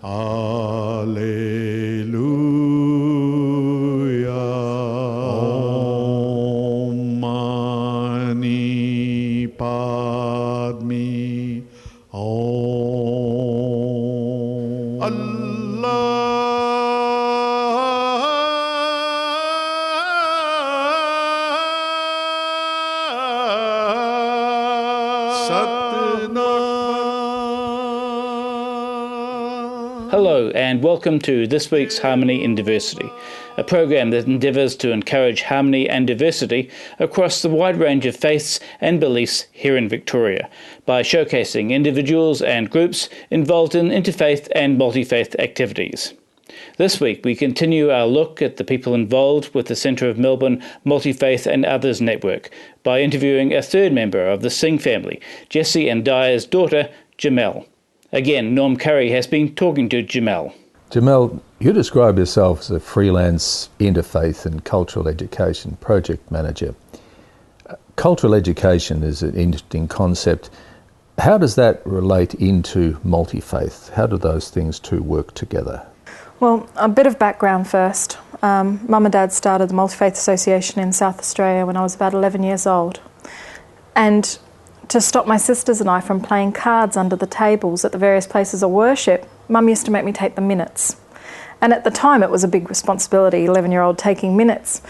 Alleluia. Om Mani Padme. Om. Allah. Hello and welcome to this week's Harmony in Diversity, a program that endeavours to encourage harmony and diversity across the wide range of faiths and beliefs here in Victoria by showcasing individuals and groups involved in interfaith and multi-faith activities. This week we continue our look at the people involved with the Centre of Melbourne Multi-Faith and Others Network by interviewing a third member of the Singh family, Jessie and Dya's daughter, Jamel. Again, Norm Curry has been talking to Jamel. Jamel, you describe yourself as a freelance interfaith and cultural education project manager. Cultural education is an interesting concept. How does that relate into multi-faith? How do those things two work together? Well, a bit of background first. Mum and Dad started the Multi-Faith Association in South Australia when I was about 11 years old. And to stop my sisters and I from playing cards under the tables at the various places of worship, Mum used to make me take the minutes. And at the time it was a big responsibility, 11-year-old taking minutes.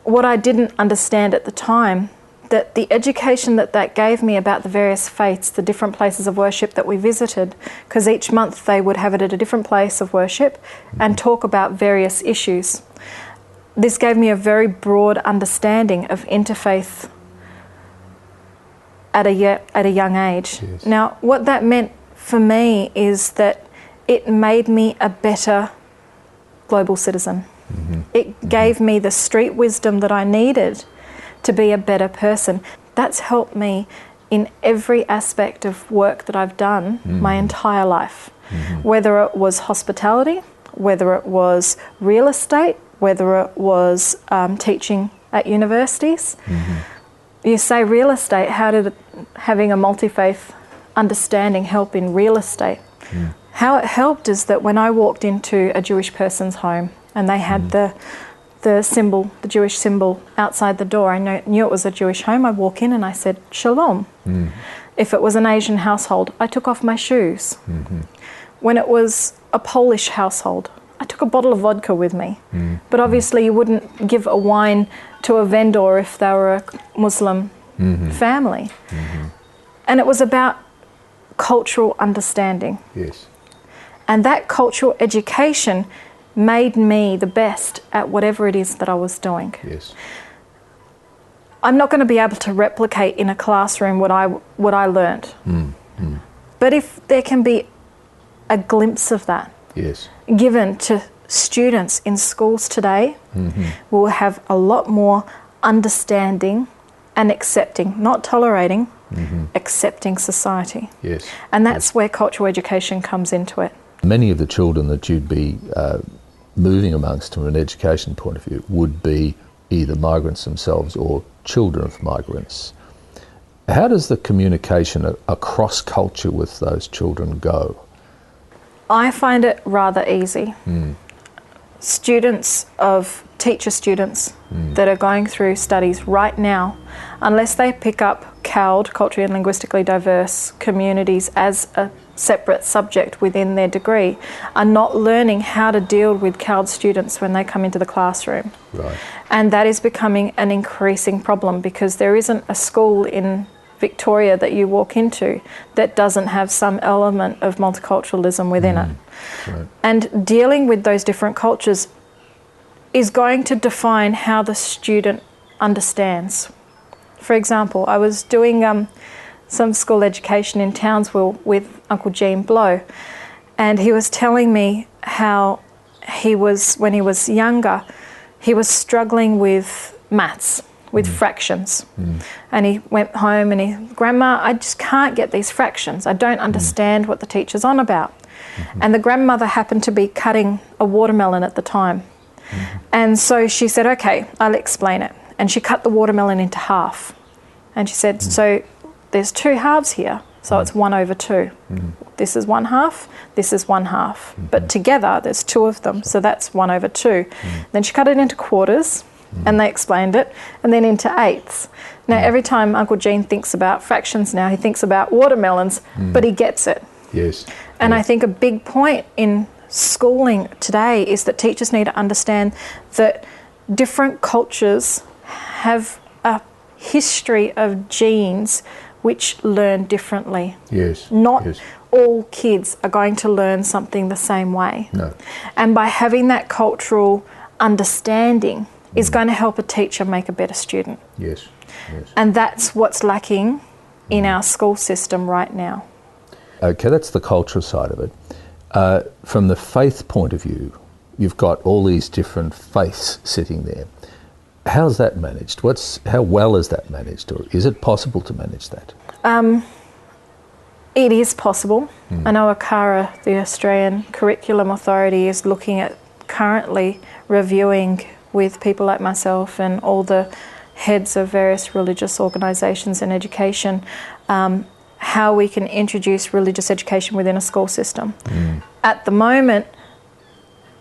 What I didn't understand at the time, that the education that gave me about the various faiths, the different places of worship that we visited, because each month they would have it at a different place of worship and talk about various issues. This gave me a very broad understanding of interfaith at a young age. Yes. Now, what that meant for me is that it made me a better global citizen. Mm-hmm. It gave me the street wisdom that I needed to be a better person. That's helped me in every aspect of work that I've done my entire life. Mm-hmm. Whether it was hospitality, whether it was real estate, whether it was teaching at universities. Mm-hmm. You say real estate, how did having a multi-faith understanding help in real estate? How it helped is that when I walked into a Jewish person's home and they had the symbol, the Jewish symbol outside the door, I knew it was a Jewish home. I walk in and I said, Shalom. If it was an Asian household, I took off my shoes. When it was a Polish household, I took a bottle of vodka with me. But obviously you wouldn't give a wine to a vendor if they were a Muslim family. And it was about cultural understanding. Yes. And that cultural education made me the best at whatever it is that I was doing. Yes. I'm not going to be able to replicate in a classroom what I learnt. But if there can be a glimpse of that, Yes. given to students in schools today, we'll have a lot more understanding and accepting, not tolerating, accepting society. Yes. And that's where cultural education comes into it. Many of the children that you'd be moving amongst from an education point of view would be either migrants themselves or children of migrants. How does the communication across culture with those children go? I find it rather easy. Teacher students that are going through studies right now, unless they pick up CALD, culturally and linguistically diverse communities, as a separate subject within their degree, are not learning how to deal with CALD students when they come into the classroom. Right. And that is becoming an increasing problem because there isn't a school in Victoria that you walk into that doesn't have some element of multiculturalism within it. Right. And dealing with those different cultures is going to define how the student understands. For example, I was doing some school education in Townsville with Uncle Jean Blow, and he was telling me how when he was younger, he was struggling with maths, with fractions. And he went home and Grandma, I just can't get these fractions. I don't understand what the teacher's on about. And the grandmother happened to be cutting a watermelon at the time. And so she said, okay, I'll explain it. And she cut the watermelon into half. And she said, so there's two halves here. So it's 1/2. This is 1/2, this is 1/2. But together there's 2 of them, so that's 1/2. Then she cut it into quarters, and they explained it, and then into eighths. Now every time Uncle Gene thinks about fractions now, he thinks about watermelons, but he gets it. Yes. And I think a big point in schooling today is that teachers need to understand that different cultures have a history of genes which learn differently. Yes. Not yes. all kids are going to learn something the same way. No. And by having that cultural understanding is going to help a teacher make a better student. Yes. Yes. And that's what's lacking in our school system right now. Okay, that's the cultural side of it. From the faith point of view, you've got all these different faiths sitting there. How's that managed? How well is that managed, or is it possible to manage that? It is possible. I know ACARA, the Australian Curriculum Authority, is looking at currently reviewing with people like myself and all the heads of various religious organisations and education how we can introduce religious education within a school system. At the moment,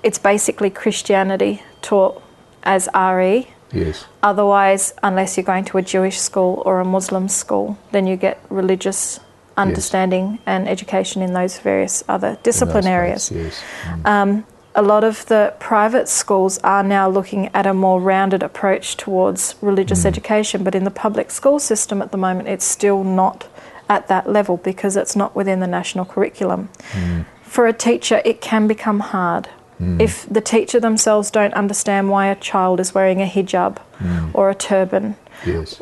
it's basically Christianity taught as RE. Yes. Otherwise, unless you're going to a Jewish school or a Muslim school, then you get religious understanding and education in those various other discipline areas. Yes. A lot of the private schools are now looking at a more rounded approach towards religious education, but in the public school system at the moment, it's still not at that level because it's not within the national curriculum. For a teacher, it can become hard. If the teacher themselves don't understand why a child is wearing a hijab or a turban, Yes.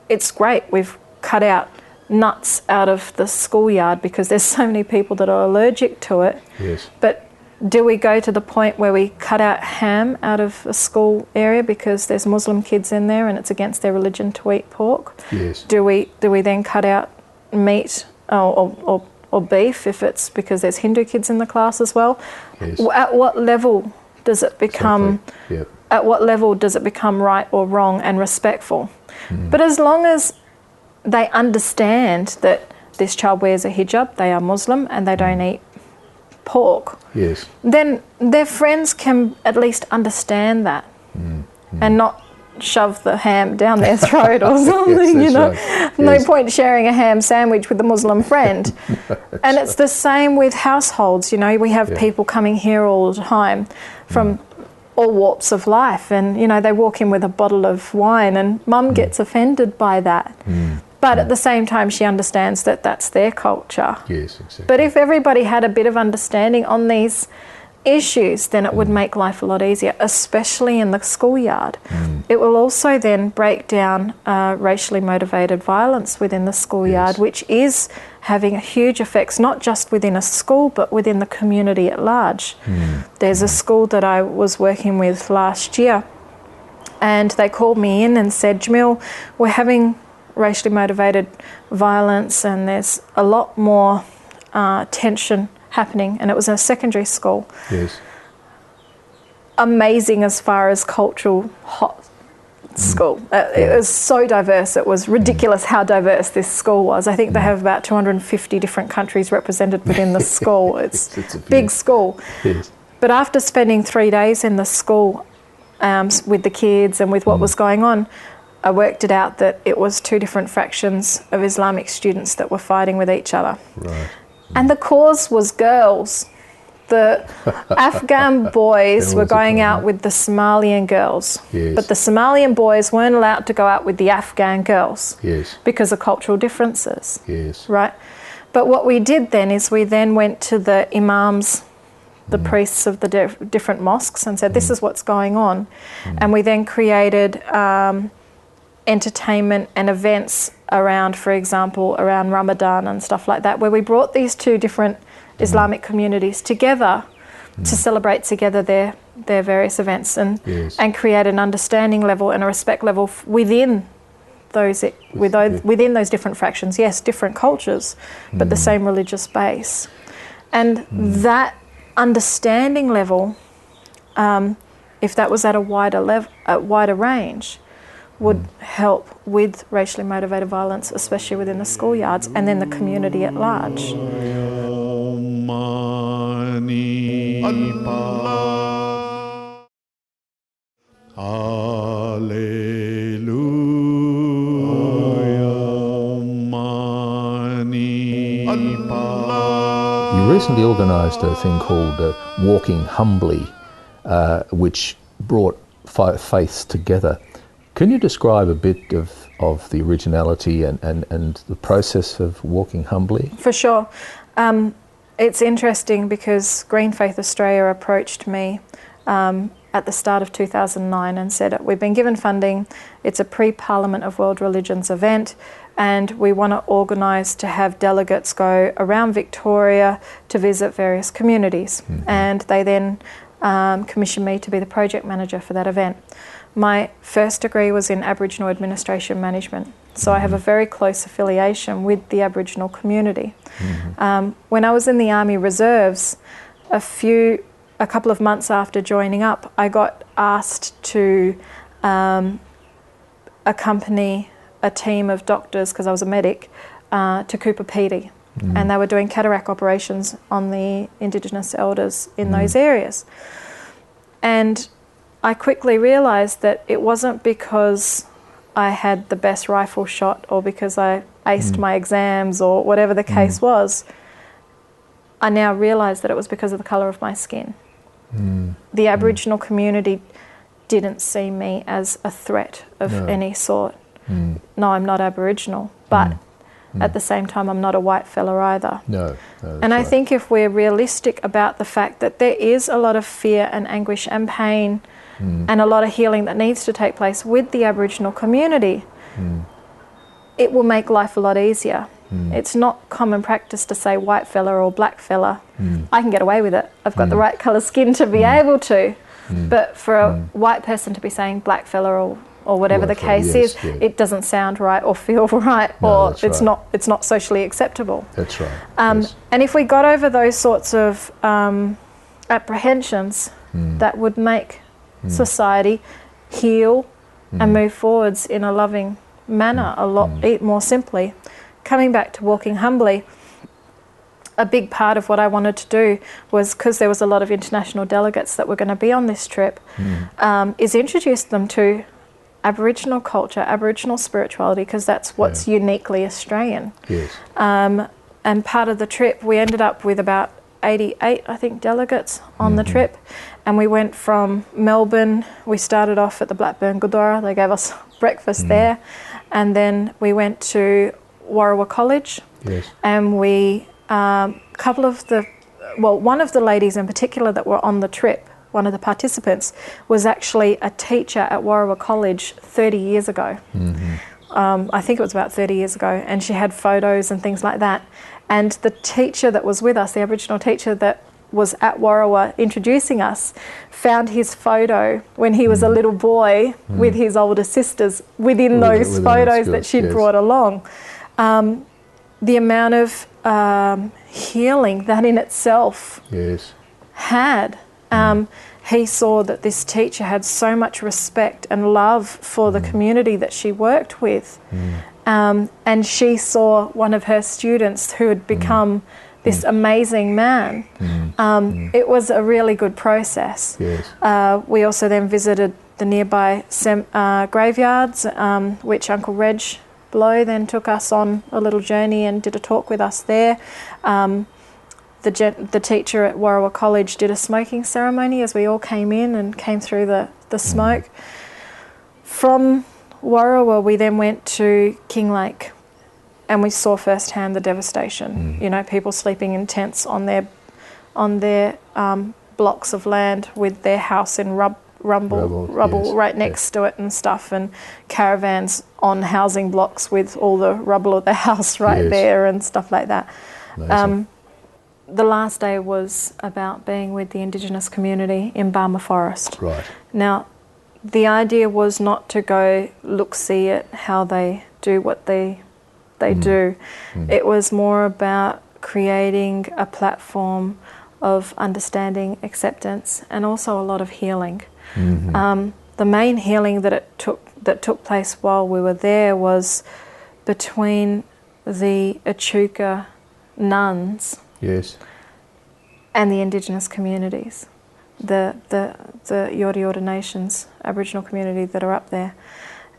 It's great. We've cut out nuts out of the schoolyard because there's so many people that are allergic to it. Yes. But do we go to the point where we cut out ham out of a school area because there's Muslim kids in there and it's against their religion to eat pork? Yes. Do we then cut out meat or beef if it's because there's Hindu kids in the class as well? Yes. At what level does it become? Exactly. Yep. At what level does it become right or wrong and respectful? But as long as they understand that this child wears a hijab, they are Muslim and they don't eat pork, Yes. then their friends can at least understand that and not shove the ham down their throat or something, Yes, you know. right. No Yes. point sharing a ham sandwich with a Muslim friend. And it's the same with households, you know. We have people coming here all the time from all warps of life and, you know, they walk in with a bottle of wine and mum gets offended by that. But at the same time, she understands that that's their culture. Yes, exactly. But if everybody had a bit of understanding on these issues, then it would make life a lot easier, especially in the schoolyard. It will also then break down racially motivated violence within the schoolyard, Yes. which is having huge effects, not just within a school, but within the community at large. There's a school that I was working with last year, and they called me in and said, Jamel, we're having racially motivated violence and there's a lot more tension happening, and it was in a secondary school. Yes. Amazing as far as cultural hot school. It was so diverse. It was ridiculous how diverse this school was. I think they have about 250 different countries represented within the school. It's a big school. Yes. But after spending 3 days in the school with the kids and with what was going on, I worked it out that it was 2 different fractions of Islamic students that were fighting with each other. Right. And the cause was girls. The Afghan boys were going out with the Somalian girls. Yes. But the Somalian boys weren't allowed to go out with the Afghan girls Yes. because of cultural differences, Yes. right? But what we did then is we then went to the imams, the priests of the different mosques, and said, this is what's going on. And we then created entertainment and events around, for example, around Ramadan and stuff like that, where we brought these 2 different Islamic communities together to celebrate together their various events and Yes. and create an understanding level and a respect level within those within those different fractions. Yes, different cultures, but the same religious base. And that understanding level, if that was at a wider range, would help with racially motivated violence, especially within the schoolyards and then the community at large. You recently organised a thing called Walking Humbly, which brought faiths together. Can you describe a bit of the originality and the process of Walking Humbly? For sure. It's interesting because Green Faith Australia approached me at the start of 2009 and said, we've been given funding, it's a pre-Parliament of World Religions event, and we want to organise to have delegates go around Victoria to visit various communities. And they then commissioned me to be the project manager for that event. My first degree was in Aboriginal Administration Management, so I have a very close affiliation with the Aboriginal community. When I was in the Army Reserves, a couple of months after joining up, I got asked to accompany a team of doctors, because I was a medic, to Cooper Pedy. And they were doing cataract operations on the Indigenous elders in those areas. And I quickly realised that it wasn't because I had the best rifle shot or because I aced my exams or whatever the case was. I now realise that it was because of the colour of my skin. The Aboriginal community didn't see me as a threat of any sort. No, I'm not Aboriginal, but at the same time, I'm not a white fella either. No, and I think if we're realistic about the fact that there is a lot of fear and anguish and pain and a lot of healing that needs to take place with the Aboriginal community, it will make life a lot easier. It's not common practice to say white fella or black fella. I can get away with it. I've got the right colour skin to be able to. But for a white person to be saying black fella or whatever the case is, it doesn't sound right or feel right, or it's not socially acceptable. That's right. And if we got over those sorts of apprehensions, that would make society heal and move forwards in a loving manner a lot more simply. Coming back to Walking Humbly, a big part of what I wanted to do was, because there was a lot of international delegates that were going to be on this trip, is introduce them to Aboriginal culture, Aboriginal spirituality, because that's what's uniquely Australian. Yes. And part of the trip, we ended up with about 88, I think, delegates on the trip. And we went from Melbourne, we started off at the Blackburn Gurdwara, they gave us breakfast there. And then we went to Warrawa College. Yes. And we, one of the ladies in particular that were on the trip, one of the participants, was actually a teacher at Warrawa College 30 years ago. I think it was about 30 years ago, and she had photos and things like that. And the teacher that was with us, the Aboriginal teacher that was at Warrawa introducing us, found his photo when he was a little boy with his older sisters within those photos that she'd brought along. The amount of healing that in itself had. He saw that this teacher had so much respect and love for the community that she worked with. And she saw one of her students who had become this amazing man. It was a really good process. We also then visited the nearby graveyards, which Uncle Reg Blow then took us on a little journey and did a talk with us there. The teacher at Warrawa College did a smoking ceremony as we all came in and came through the smoke. From Warrawa, we then went to Kinglake, and we saw firsthand the devastation. You know, people sleeping in tents on their blocks of land with their house in rubble right next to it and stuff, and caravans on housing blocks with all the rubble of the house there and stuff like that. The last day was about being with the Indigenous community in Barmah Forest. Right. Now, the idea was not to go see at how they do what they do. It was more about creating a platform of understanding, acceptance, and also a lot of healing. The main healing that it took that took place while we were there was between the Echuca nuns Yes. and the Indigenous communities, the Yorta Yorta Nations Aboriginal community that are up there.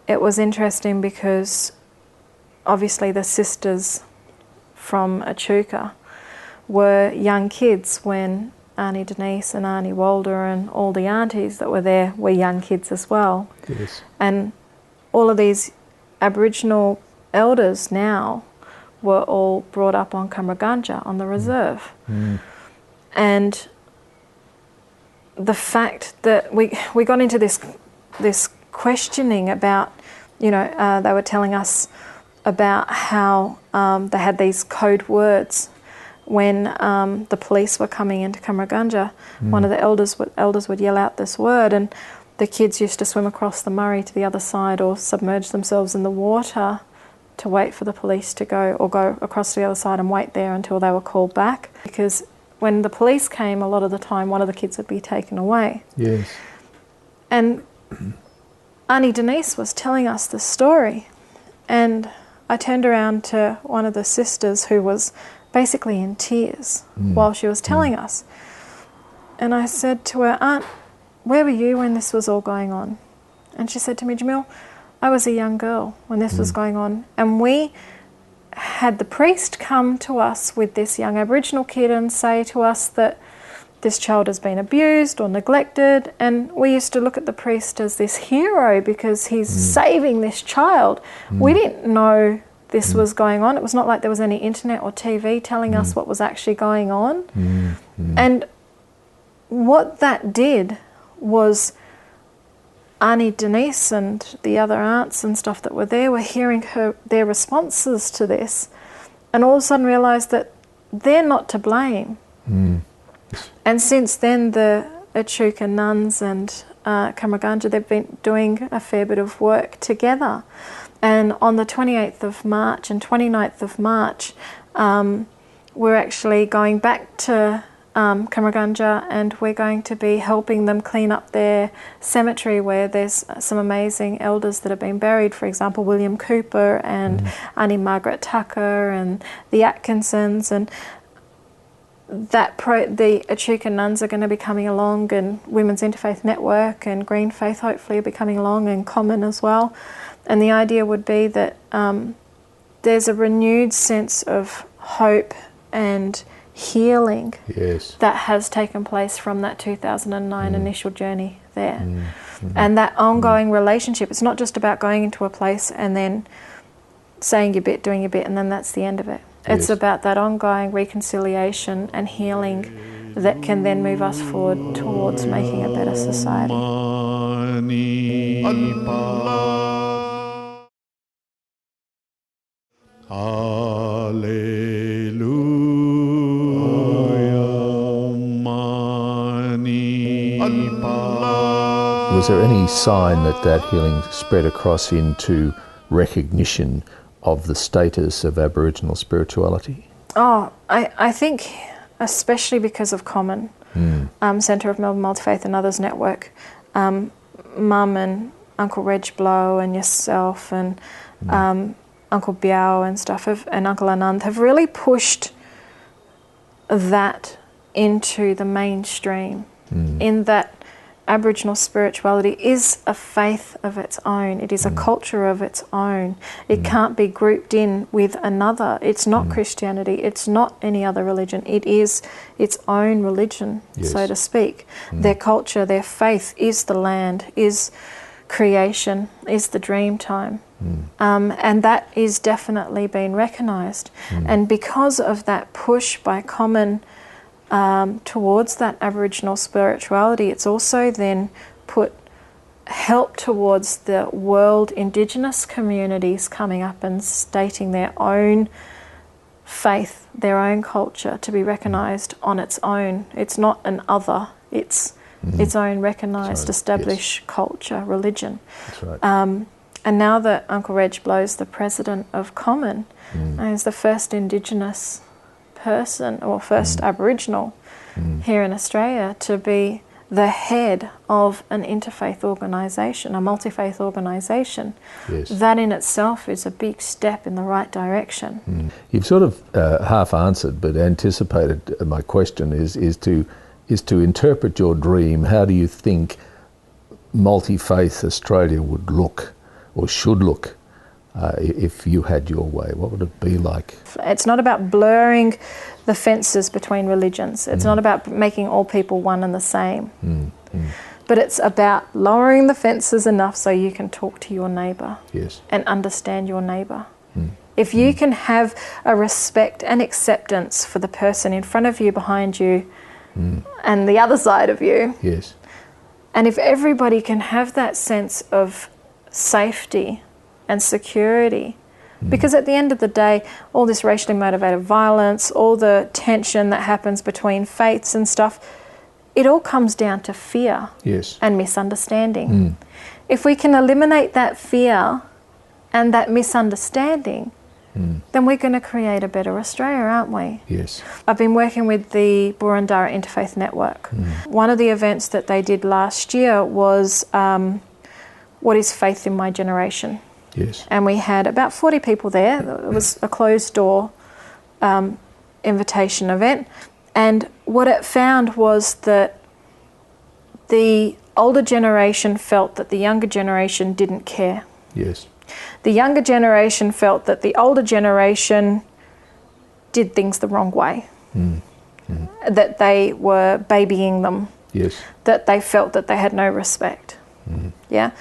It was interesting because obviously the sisters from Echuca were young kids when Auntie Denise and Auntie Walder and all the aunties that were there were young kids as well. Yes. And all of these Aboriginal elders now were all brought up on Cummeragunja, on the reserve. And the fact that we got into this questioning about, they were telling us about how they had these code words when the police were coming into Cummeragunja. One of the elders would yell out this word, and the kids used to swim across the Murray to the other side or submerge themselves in the water to wait for the police to go, or go across to the other side and wait there until they were called back. Because when the police came, a lot of the time one of the kids would be taken away. Yes. And Auntie Denise was telling us the story, and I turned around to one of the sisters who was basically in tears while she was telling us. And I said to her, "Aunt, where were you when this was all going on?" And she said to me, "Jamel, I was a young girl when this was going on, and we had the priest come to us with this young Aboriginal kid and say to us that this child has been abused or neglected, and we used to look at the priest as this hero because he's saving this child." We didn't know this was going on. It was not like there was any internet or TV telling us what was actually going on. And what that did was Auntie Denise and the other aunts and stuff that were there were hearing their responses to this, and all of a sudden realised that they're not to blame. And since then, the Echuca nuns and Cummeragunja, they've been doing a fair bit of work together. And on the 28th of March and 29th of March, we're actually going back to Cummeragunja, and we're going to be helping them clean up their cemetery where there's some amazing elders that have been buried. For example, William Cooper and Auntie Margaret Tucker and the Atkinsons, and the Echuca nuns are going to be coming along, and Women's Interfaith Network and Green Faith hopefully will be coming along, and C.O.M.M.O.N as well. And the idea would be that there's a renewed sense of hope and healing that has taken place from that 2009 initial journey there. And that ongoing relationship, it's not just about going into a place and then saying your bit, doing your bit, and then that's the end of it. It's about that ongoing reconciliation and healing that can then move us forward towards making a better society. Was there any sign that healing spread across into recognition of the status of Aboriginal spirituality? Oh, I think especially because of C.O.M.M.O.N, Centre of Melbourne Multi-Faith and Others Network, Mum and Uncle Reg Blow and yourself and Uncle Biao and stuff and Uncle Anand have really pushed that into the mainstream, in that Aboriginal spirituality is a faith of its own. It is a culture of its own. It can't be grouped in with another. It's not Christianity. It's not any other religion. It is its own religion, so to speak. Their culture, their faith is the land, is creation, is the dream time. And that is definitely being recognised. And because of that push by C.O.M.M.O.N towards that Aboriginal spirituality, it's also then put help towards the world Indigenous communities coming up and stating their own faith, their own culture to be recognised on its own. It's not an other, it's its own recognised, established culture, religion. That's right. And now that Uncle Reg Blow's the president of C.O.M.M.O.N, and is the first Indigenous person or first Aboriginal here in Australia to be the head of an interfaith organisation, a multi-faith organisation, Yes. that in itself is a big step in the right direction. You've sort of half answered, but anticipated my question is to interpret your dream. How do you think multi-faith Australia would look or should look if you had your way? What would it be like? It's not about blurring the fences between religions. It's not about making all people one and the same. But it's about lowering the fences enough so you can talk to your neighbour. Yes. And understand your neighbour. If you can have a respect and acceptance for the person in front of you, behind you, and the other side of you, Yes. and if everybody can have that sense of safety and security, because at the end of the day, all this racially motivated violence, all the tension that happens between faiths and stuff, it all comes down to fear Yes. and misunderstanding. If we can eliminate that fear and that misunderstanding, then we're going to create a better Australia, aren't we? Yes. I've been working with the Burundara Interfaith Network. One of the events that they did last year was What is Faith in My Generation? Yes. And we had about 40 people there. It was a closed door invitation event. And what it found was that the older generation felt that the younger generation didn't care. Yes. The younger generation felt that the older generation did things the wrong way, that they were babying them, Yes. that they felt that they had no respect. Yeah.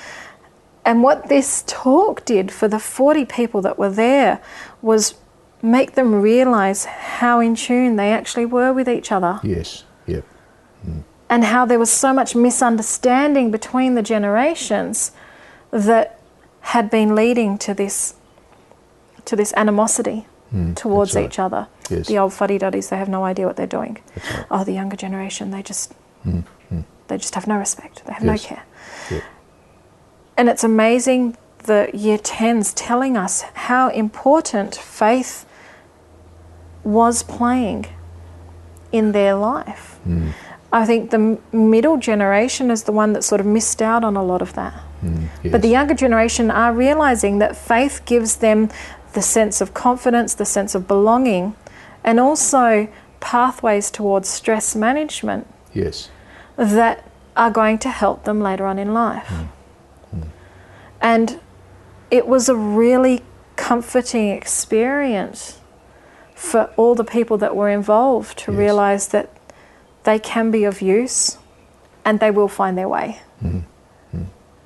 And what this talk did for the 40 people that were there was make them realise how in tune they actually were with each other. Yes. Yep. And how there was so much misunderstanding between the generations that had been leading to this animosity towards right. each other. Yes. The old fuddy-duddies, they have no idea what they're doing. That's right. Oh, the younger generation, they just have no respect. They have no Yes. care. Yep. And it's amazing the Year 10s telling us how important faith was playing in their life. I think the middle generation is the one that sort of missed out on a lot of that. Yes. But the younger generation are realising that faith gives them the sense of confidence, the sense of belonging, and also pathways towards stress management Yes. that are going to help them later on in life. And it was a really comforting experience for all the people that were involved to Yes. realise that they can be of use and they will find their way.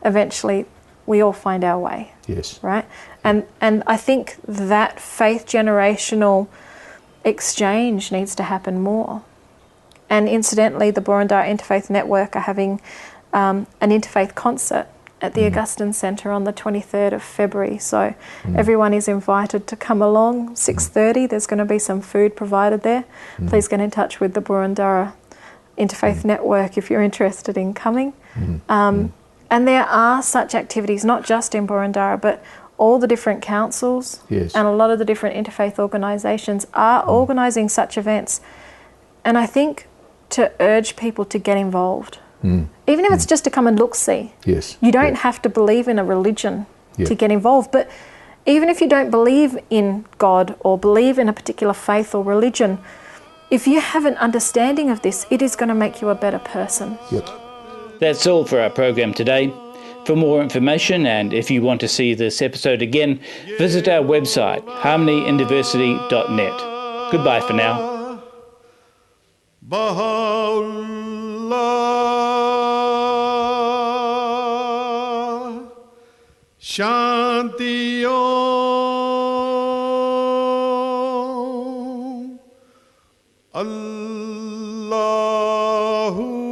Eventually, we all find our way, Yes. right? And I think that faith generational exchange needs to happen more. And incidentally, the Burundara Interfaith Network are having an interfaith concert at the Augustine Centre on the 23rd of February. So everyone is invited to come along, 6:30. There's going to be some food provided there. Please get in touch with the Burundara Interfaith Network if you're interested in coming. And there are such activities, not just in Burundara, but all the different councils Yes. and a lot of the different interfaith organisations are organising such events. And I think to urge people to get involved, even if it's just to come and look-see. Yes. You don't Yep. have to believe in a religion Yep. to get involved, but even if you don't believe in God or believe in a particular faith or religion, if you have an understanding of this, it is going to make you a better person. Yep. That's all for our program today. For more information, and if you want to see this episode again, visit our website, harmonyindiversity.net. Goodbye for now. Baha'u'llah, Shanti Om, Allahu